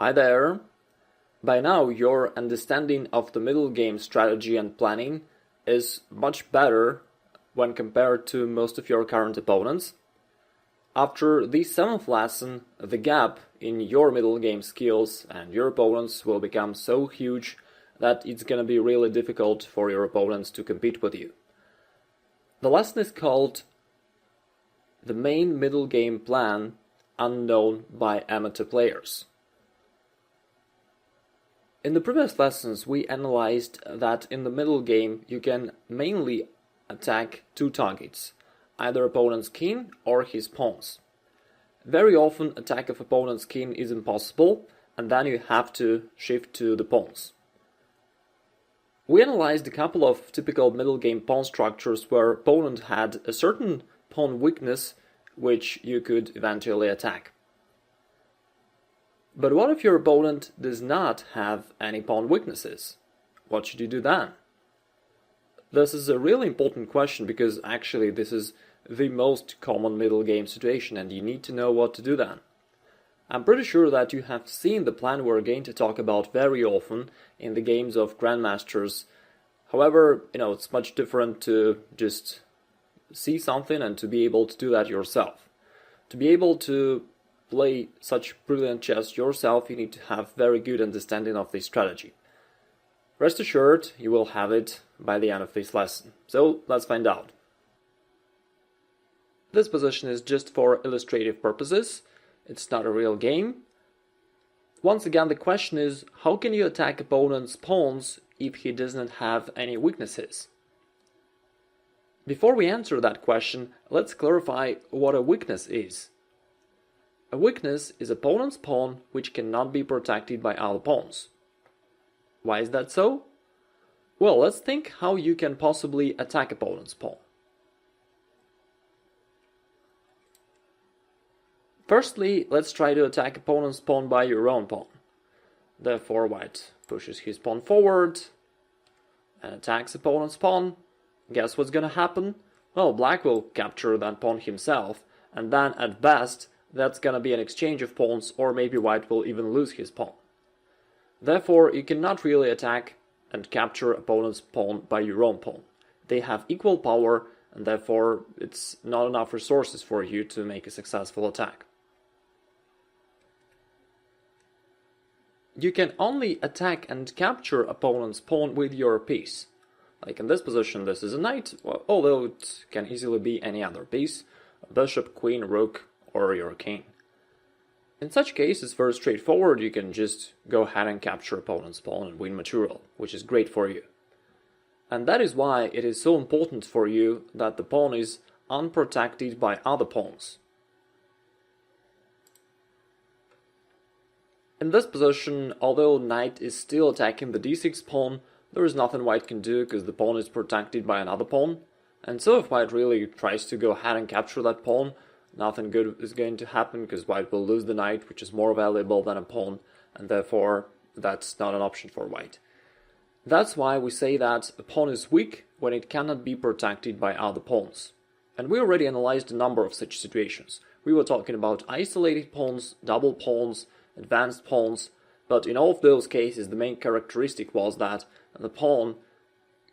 Hi there! By now your understanding of the middle game strategy and planning is much better when compared to most of your current opponents. After the 7th lesson, the gap in your middle game skills and your opponents will become so huge that it's gonna be really difficult for your opponents to compete with you. The lesson is called The Main Middle Game Plan Unknown by Amateur Players. In the previous lessons, we analyzed that in the middle game you can mainly attack two targets, either opponent's king or his pawns. Very often attack of opponent's king is impossible, and then you have to shift to the pawns. We analyzed a couple of typical middle game pawn structures where opponent had a certain pawn weakness which you could eventually attack. But what if your opponent does not have any pawn weaknesses? What should you do then? This is a really important question because actually this is the most common middle game situation and you need to know what to do then. I'm pretty sure that you have seen the plan we're going to talk about very often in the games of Grandmasters. However, it's much different to just see something and to be able to do that yourself. To be able to play such brilliant chess yourself, you need to have very good understanding of the strategy. Rest assured, you will have it by the end of this lesson. So, let's find out. This position is just for illustrative purposes. It's not a real game. Once again, the question is, how can you attack opponent's pawns if he doesn't have any weaknesses? Before we answer that question, let's clarify what a weakness is. A weakness is opponent's pawn which cannot be protected by other pawns. Why is that so? Well, let's think how you can possibly attack opponent's pawn. Firstly, let's try to attack opponent's pawn by your own pawn. Therefore, white pushes his pawn forward and attacks opponent's pawn. Guess what's gonna happen? Well, black will capture that pawn himself, and then at best, that's gonna be an exchange of pawns, or maybe white will even lose his pawn. Therefore, you cannot really attack and capture opponent's pawn by your own pawn. They have equal power, and therefore it's not enough resources for you to make a successful attack. You can only attack and capture opponent's pawn with your piece. Like in this position, this is a knight, although it can easily be any other piece, a bishop, queen, rook, or your king. In such case, it's very straightforward. You can just go ahead and capture opponent's pawn and win material, which is great for you. And that is why it is so important for you that the pawn is unprotected by other pawns. In this position, although knight is still attacking the d6 pawn, there is nothing white can do because the pawn is protected by another pawn. And so if white really tries to go ahead and capture that pawn, nothing good is going to happen because white will lose the knight, which is more valuable than a pawn, and therefore that's not an option for white. That's why we say that a pawn is weak when it cannot be protected by other pawns. And we already analyzed a number of such situations. We were talking about isolated pawns, double pawns, advanced pawns, but in all of those cases the main characteristic was that the pawn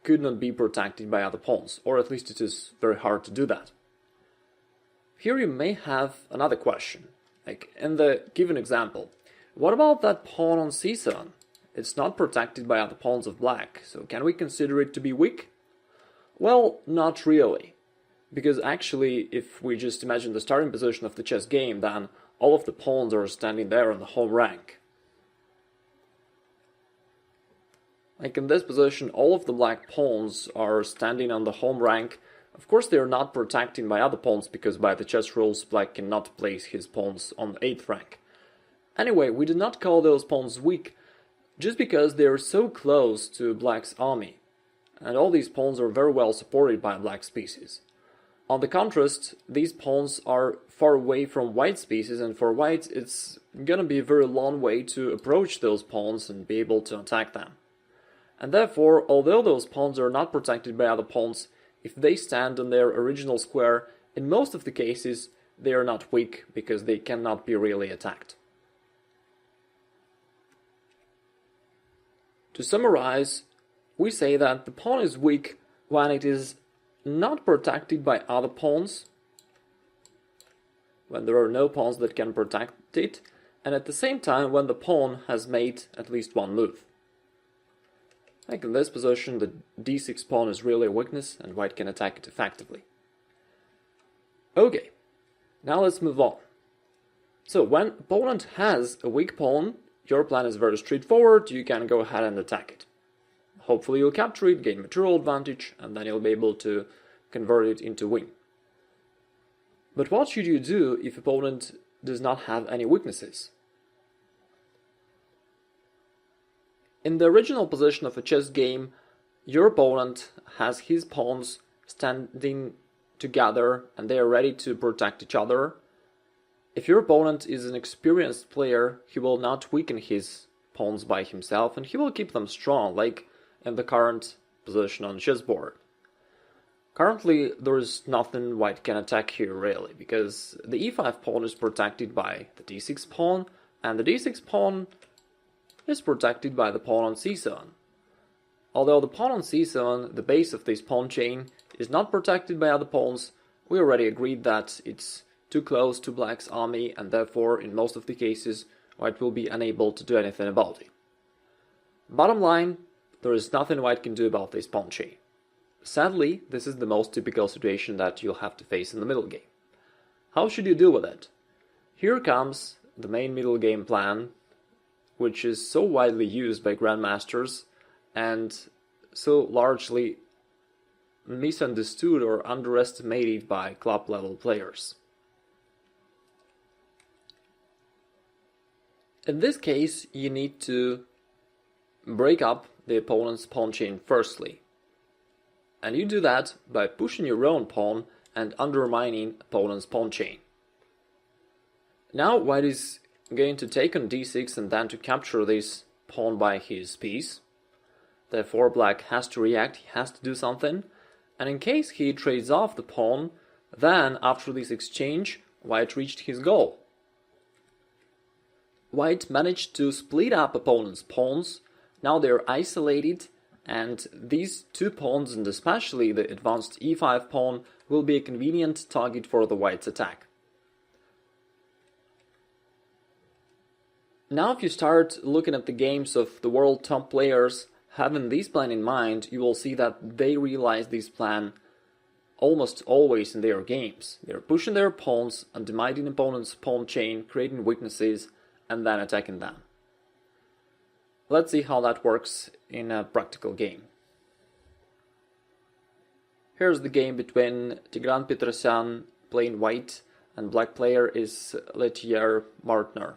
could not be protected by other pawns, or at least it is very hard to do that. Here you may have another question, like in the given example, what about that pawn on c7? It's not protected by other pawns of black, so can we consider it to be weak? Well, not really, because actually if we just imagine the starting position of the chess game, then all of the pawns are standing there on the home rank. Like in this position, all of the black pawns are standing on the home rank. Of course, they are not protected by other pawns because by the chess rules, black cannot place his pawns on the 8th rank. Anyway, we do not call those pawns weak just because they are so close to black's army, and all these pawns are very well supported by black's pieces. On the contrast, these pawns are far away from white's pieces, and for white it's gonna be a very long way to approach those pawns and be able to attack them. And therefore, although those pawns are not protected by other pawns, if they stand on their original square, in most of the cases they are not weak because they cannot be really attacked. To summarize, we say that the pawn is weak when it is not protected by other pawns, when there are no pawns that can protect it, and at the same time when the pawn has made at least one move. Like in this position, the d6 pawn is really a weakness and white can attack it effectively. Okay, now let's move on. So when opponent has a weak pawn, your plan is very straightforward, you can go ahead and attack it. Hopefully you'll capture it, gain material advantage, and then you'll be able to convert it into win. But what should you do if opponent does not have any weaknesses? In the original position of a chess game, your opponent has his pawns standing together and they are ready to protect each other. If your opponent is an experienced player, he will not weaken his pawns by himself and he will keep them strong, like in the current position on the chessboard. Currently, there is nothing white can attack here really, because the e5 pawn is protected by the d6 pawn, and the d6 pawn is protected by the pawn on c7. Although the pawn on c7, the base of this pawn chain, is not protected by other pawns, we already agreed that it's too close to black's army, and therefore, in most of the cases, white will be unable to do anything about it. Bottom line, there is nothing white can do about this pawn chain. Sadly, this is the most typical situation that you'll have to face in the middle game. How should you deal with it? Here comes the main middle game plan, which is so widely used by grandmasters and so largely misunderstood or underestimated by club level players. In this case, you need to break up the opponent's pawn chain firstly. And you do that by pushing your own pawn and undermining opponent's pawn chain. Now white is going to take on d6 and then to capture this pawn by his piece. Therefore black has to react, he has to do something. And in case he trades off the pawn, then after this exchange, white reached his goal. White managed to split up opponent's pawns. Now they're isolated, and these two pawns, and especially the advanced e5 pawn, will be a convenient target for the white's attack. Now if you start looking at the games of the world top players, having this plan in mind, you will see that they realize this plan almost always in their games. They're pushing their pawns, undermining opponent's pawn chain, creating weaknesses, and then attacking them. Let's see how that works in a practical game. Here's the game between Tigran Petrosyan playing white and black player is Letier Martner.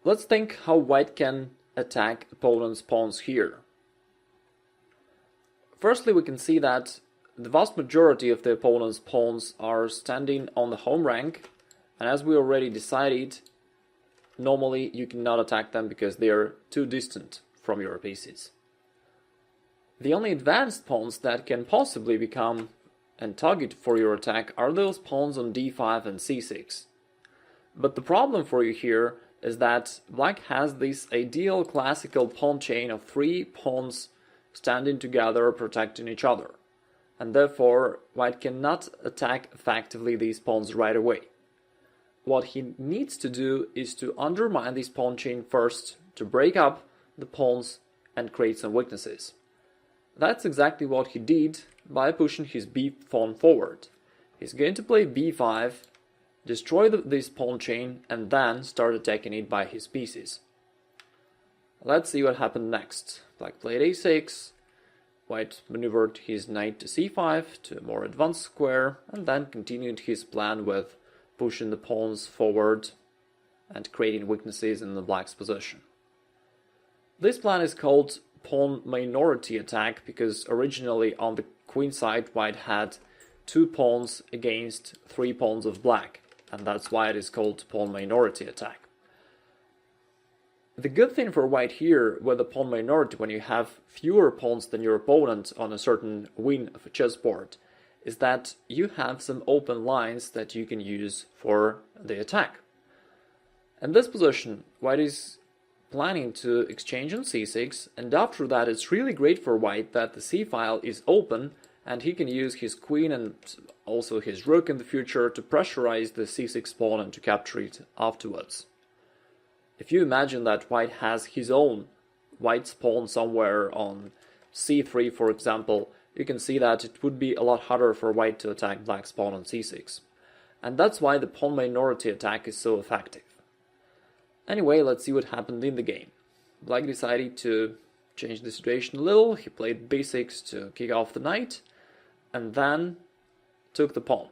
Let's think how white can attack opponent's pawns here. Firstly, we can see that the vast majority of the opponent's pawns are standing on the home rank, and as we already decided, normally you cannot attack them because they are too distant from your pieces. The only advanced pawns that can possibly become a target for your attack are those pawns on d5 and c6. But the problem for you here is that black has this ideal classical pawn chain of three pawns standing together protecting each other, and therefore white cannot attack effectively these pawns right away. What he needs to do is to undermine this pawn chain first, to break up the pawns and create some weaknesses. That's exactly what he did by pushing his b pawn forward. He's going to play b5, destroy this pawn chain, and then start attacking it by his pieces. Let's see what happened next. Black played a6, white maneuvered his knight to c5 to a more advanced square, and then continued his plan with pushing the pawns forward and creating weaknesses in the black's position. This plan is called pawn minority attack because originally on the queen side white had 2 pawns against 3 pawns of black, and that's why it is called pawn minority attack. The good thing for white here with the pawn minority, when you have fewer pawns than your opponent on a certain wing of a chessboard, is that you have some open lines that you can use for the attack. In this position, white is planning to exchange on c6, and after that it's really great for white that the c-file is open and he can use his queen and also his rook in the future to pressurize the c6 pawn and to capture it afterwards. If you imagine that white has his own white's pawn somewhere on c3, for example, you can see that it would be a lot harder for white to attack black's pawn on c6. And that's why the pawn minority attack is so effective. Anyway, let's see what happened in the game. Black decided to change the situation a little. He played b6 to kick off the knight, and then took the pawn.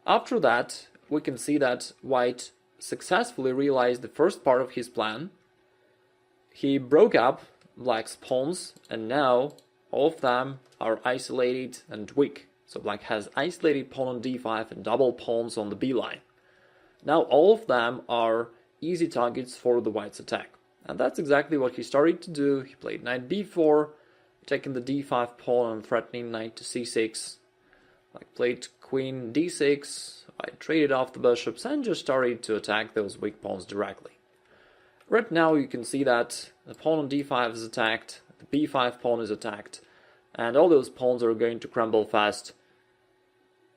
After that, we can see that white successfully realized the first part of his plan. He broke up black's pawns, and now all of them are isolated and weak. So black has isolated pawn on d5 and double pawns on the b line. Now all of them are easy targets for the white's attack. And that's exactly what he started to do. He played knight b4, taking the d5 pawn and threatening knight to c6. Like played queen d6, I traded off the bishops and just started to attack those weak pawns directly. Right now you can see that the pawn on d5 is attacked, the b5 pawn is attacked, and all those pawns are going to crumble fast.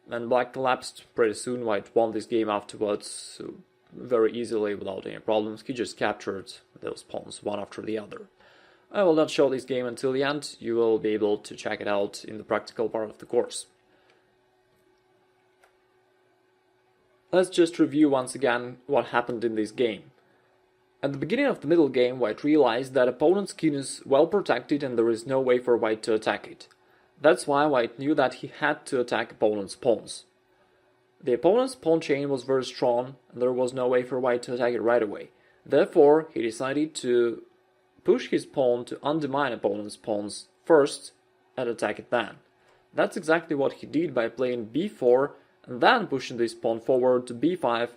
And black collapsed pretty soon. White won this game afterwards, so very easily without any problems. He just captured those pawns one after the other. I will not show this game until the end. You will be able to check it out in the practical part of the course. Let's just review once again what happened in this game. At the beginning of the middle game, white realized that opponent's king is well protected and there is no way for white to attack it. That's why white knew that he had to attack opponent's pawns. The opponent's pawn chain was very strong and there was no way for white to attack it right away. Therefore, he decided to push his pawn to undermine opponent's pawns first and attack it then. That's exactly what he did by playing b4 and then pushing this pawn forward to b5,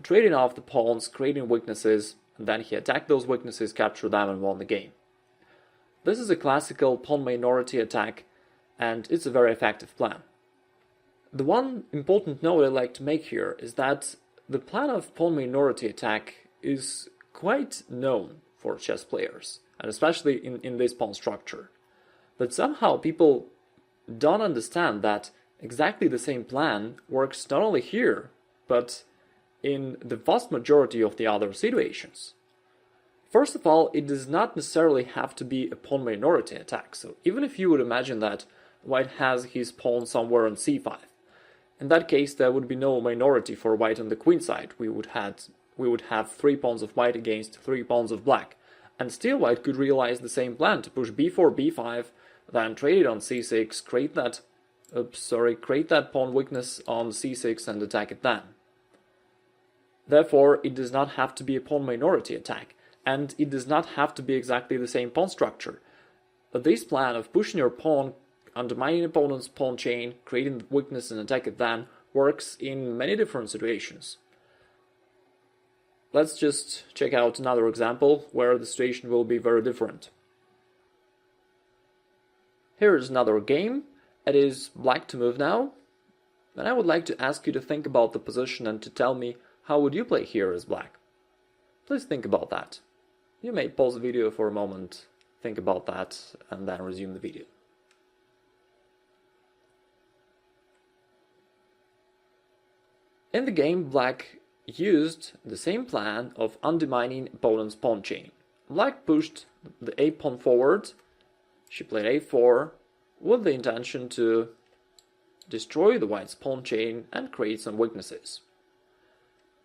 trading off the pawns, creating weaknesses, and then he attacked those weaknesses, captured them, and won the game. This is a classical pawn minority attack, and it's a very effective plan. The one important note I'd like to make here is that the plan of pawn minority attack is quite known for chess players, and especially in this pawn structure. But somehow people don't understand that exactly the same plan works not only here, but in the vast majority of the other situations. First of all, it does not necessarily have to be a pawn minority attack. So even if you would imagine that white has his pawn somewhere on c5, in that case there would be no minority for white on the queen side. We would have 3 pawns of white against 3 pawns of black, and still white could realize the same plan to push b4, b5, then trade it on c6, create that pawn weakness on c6 and attack it then. Therefore, it does not have to be a pawn minority attack, and it does not have to be exactly the same pawn structure. But this plan of pushing your pawn, undermining opponent's pawn chain, creating the weakness and attack it then, works in many different situations. Let's just check out another example where the situation will be very different. Here is another game. It is black to move now, and I would like to ask you to think about the position and to tell me how would you play here as black. Please think about that. You may pause the video for a moment, think about that, and then resume the video. In the game, black used the same plan of undermining opponent's pawn chain. Black pushed the a pawn forward, she played a4, with the intention to destroy the white's pawn chain and create some weaknesses.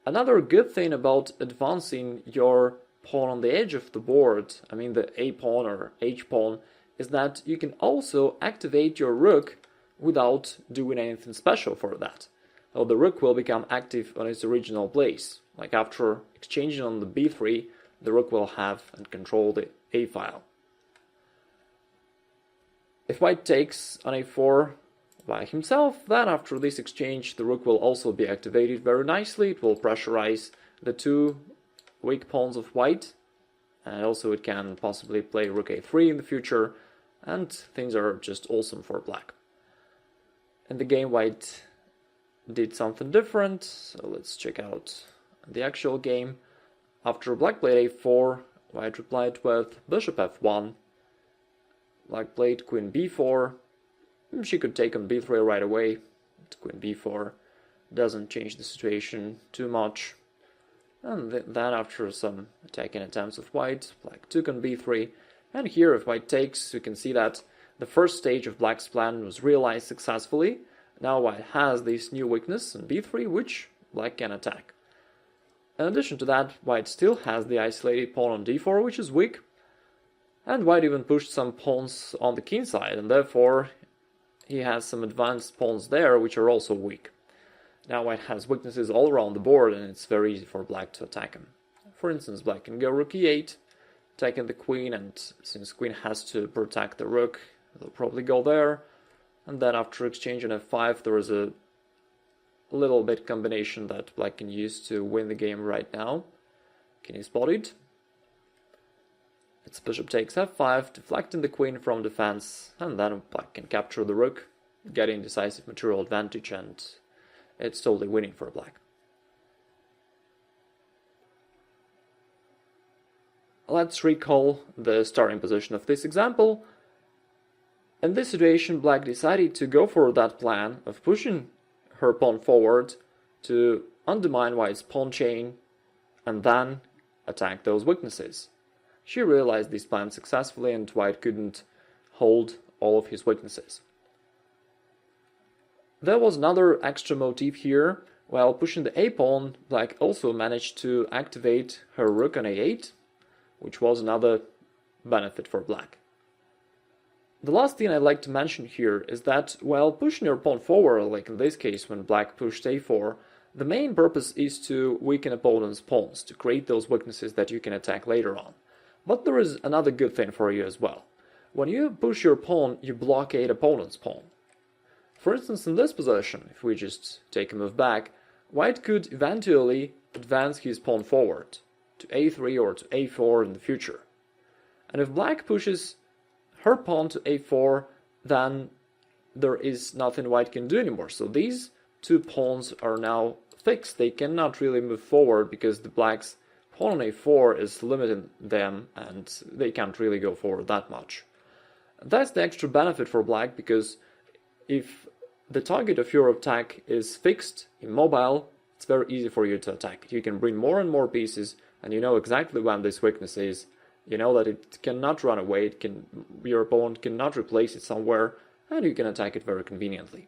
Another good thing about advancing your pawn on the edge of the board, I mean the a pawn or h pawn, is that you can also activate your rook without doing anything special for that. So the rook will become active on its original place. Like after exchanging on the b3, the rook will have and control the a file. If white takes on a4 by himself, then after this exchange the rook will also be activated very nicely. It will pressurize the 2 weak pawns of white, and also it can possibly play rook a3 in the future, and things are just awesome for black. In the game, white did something different, so let's check out the actual game. After black played a4, white replied with bishop f1. Black played queen b4. She could take on b3 right away. Queen b4 doesn't change the situation too much. And then after some attacking attempts of white, black took on b3. And here, if white takes, you can see that the first stage of black's plan was realized successfully. Now white has this new weakness on b3, which black can attack. In addition to that, white still has the isolated pawn on d4, which is weak. And white even pushed some pawns on the king side, and therefore he has some advanced pawns there, which are also weak. Now white has weaknesses all around the board, and it's very easy for black to attack him. For instance, black can go rook e8, attacking the queen, and since queen has to protect the rook, they'll probably go there. And then after exchange on f5, there is a little bit combination that black can use to win the game right now. King is spotted. Its bishop takes f5, deflecting the queen from defense, and then black can capture the rook, getting decisive material advantage, and it's totally winning for black. Let's recall the starting position of this example. In this situation, black decided to go for that plan of pushing her pawn forward to undermine white's pawn chain and then attack those weaknesses. She realized this plan successfully, and white couldn't hold all of his weaknesses. There was another extra motif here. While pushing the a-pawn, black also managed to activate her rook on a8, which was another benefit for black. The last thing I'd like to mention here is that while pushing your pawn forward, like in this case when black pushed a4, the main purpose is to weaken opponent's pawns, to create those weaknesses that you can attack later on. But there is another good thing for you as well. When you push your pawn, you blockade opponent's pawn. For instance, in this position, if we just take a move back, white could eventually advance his pawn forward to a3 or to a4 in the future. And if black pushes her pawn to a4, then there is nothing white can do anymore. So these two pawns are now fixed. They cannot really move forward because the black's pawn on a4 is limiting them, and they can't really go forward that much. That's the extra benefit for black, because if the target of your attack is fixed, immobile, it's very easy for you to attack. You can bring more and more pieces, and you know exactly when this weakness is. You know that it cannot run away, your opponent cannot replace it somewhere, and you can attack it very conveniently.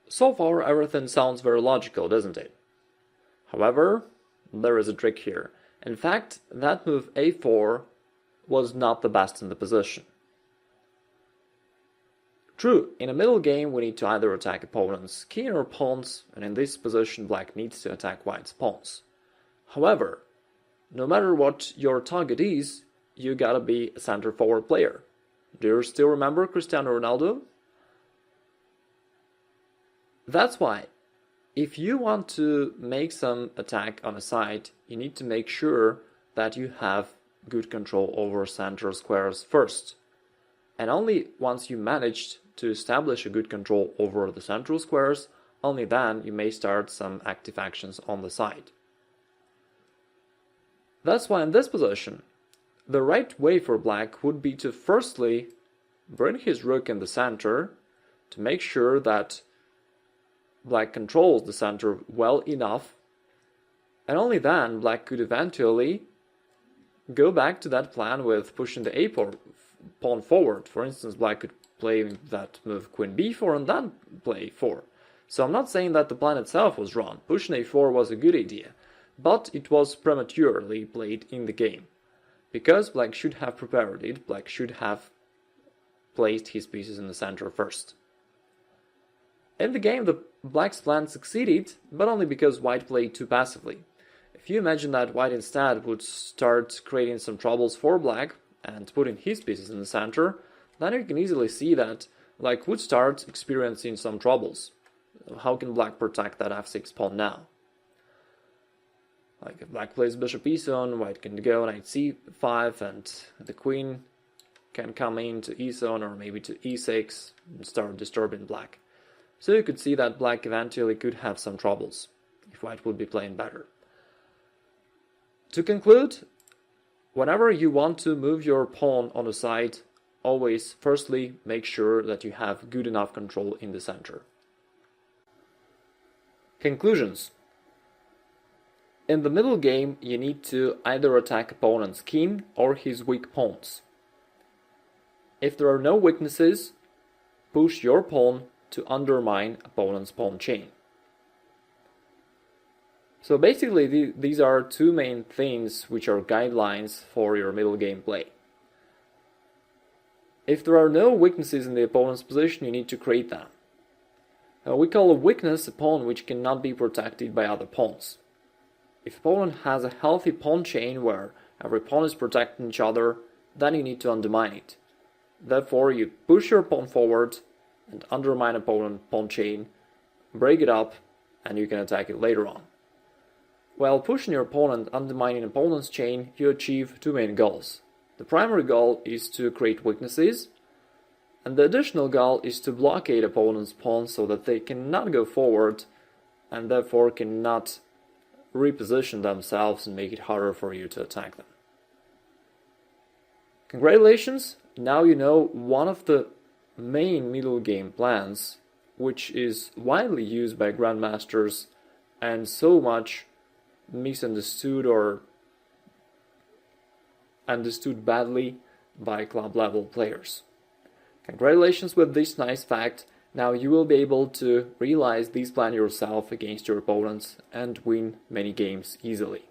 So far, everything sounds very logical, doesn't it? However, there is a trick here. In fact, that move a4 was not the best in the position. True, in a middle game we need to either attack opponent's king or pawns, and in this position black needs to attack white's pawns. However, no matter what your target is, you gotta be a center forward player. Do you still remember Cristiano Ronaldo? That's why, if you want to make some attack on a side, you need to make sure that you have good control over center squares first. And only once you managed to establish a good control over the central squares, only then you may start some active actions on the side. That's why in this position, the right way for black would be to firstly bring his rook in the center to make sure that black controls the center well enough, and only then black could eventually go back to that plan with pushing the a-pawn forward. For instance, black could play that move queen b4 and then play a4. So I'm not saying that the plan itself was wrong. Pushing a4 was a good idea, but it was prematurely played in the game. Because black should have prepared it, black should have placed his pieces in the center first. In the game, the black's plan succeeded, but only because white played too passively. If you imagine that white instead would start creating some troubles for black and putting his pieces in the center, then you can easily see that black would start experiencing some troubles. How can black protect that f6 pawn now? Like if black plays bishop e7, white can go knight c5, and the queen can come into e7 or maybe to e6 and start disturbing black. So you could see that black eventually could have some troubles if white would be playing better. To conclude, whenever you want to move your pawn on the side, always firstly make sure that you have good enough control in the center. Conclusions. In the middle game, you need to either attack opponent's king or his weak pawns. If there are no weaknesses, push your pawn to undermine opponent's pawn chain. So basically, these are two main things which are guidelines for your middle game play. If there are no weaknesses in the opponent's position, you need to create them. We call a weakness a pawn which cannot be protected by other pawns. If opponent has a healthy pawn chain where every pawn is protecting each other, then you need to undermine it. Therefore, you push your pawn forward and undermine opponent's pawn chain, break it up, and you can attack it later on. While pushing your pawn and undermining opponent's chain, you achieve two main goals. The primary goal is to create weaknesses, and the additional goal is to blockade opponent's pawns so that they cannot go forward and therefore cannot reposition themselves and make it harder for you to attack them. Congratulations! Now you know one of the main middle game plans, which is widely used by grandmasters and so much misunderstood or understood badly by club level players. Congratulations with this nice fact. Now you will be able to realize this plan yourself against your opponents and win many games easily.